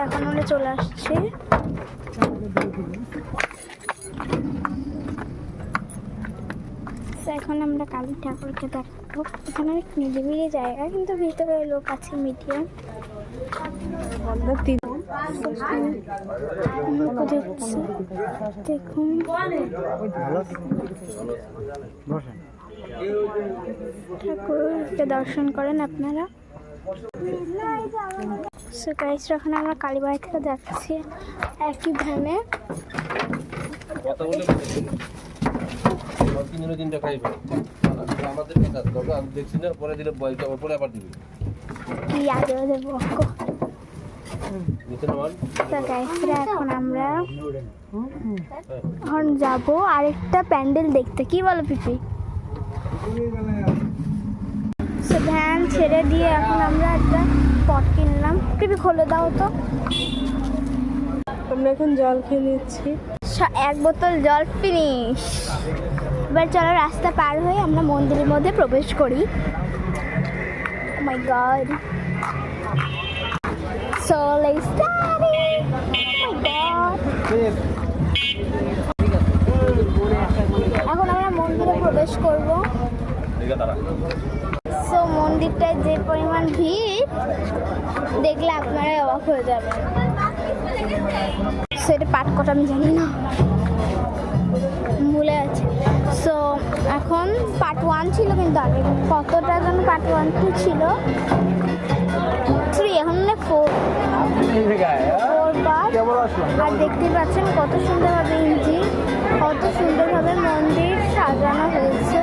এখন আমরা চলে আসছি। এখন আমরা কালী ঠাকুরকে দেখাবো। এখানে অনেক নিরিবিলি জায়গা, কিন্তু ভিতরে লোক আছে মিডিয়াম। দেখুন ঠাকুরকে দর্শন করেন আপনারা। সো গাইস, এখন আমরা কালীবাড়ি থেকে যাচ্ছি একই ভ্যানে। এখন আমরা যাবো আরেকটা প্যান্ডেল দেখতে। কি বলো পিপি? ভ্যান ছেড়ে দিয়ে এখন আমরা একটা পট কিনলাম। পিপি খোলে দাও তো। আমরা এখন জল খেয়ে নিচ্ছি। এক বোতল জল ফিনিশ। এবার চলো রাস্তা পার হয়ে আমরা মন্দিরের মধ্যে প্রবেশ করি। Oh my God. So let's start it. Oh my God. এখন আমরা মন্দিরে প্রবেশ করব। সো মন্দিরটায় যে পরিমাণ ভিড় দেখলে আপনারা অবাক হয়ে যাবেন। সেটা পাঠ করা আমি জানি না, ভুলে আছে। সো এখন পার্ট 1 ছিল, কিন্তু আগে কতটা যেন পার্ট 1 2 ছিল 3, এখন 4 পার্ট। আর দেখতে পাচ্ছেন কত সুন্দরভাবে ইঞ্জিন, কত সুন্দরভাবে মন্দির সাজানো হয়েছে।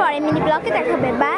পরে মিনি ব্লগে দেখাবে। বাই।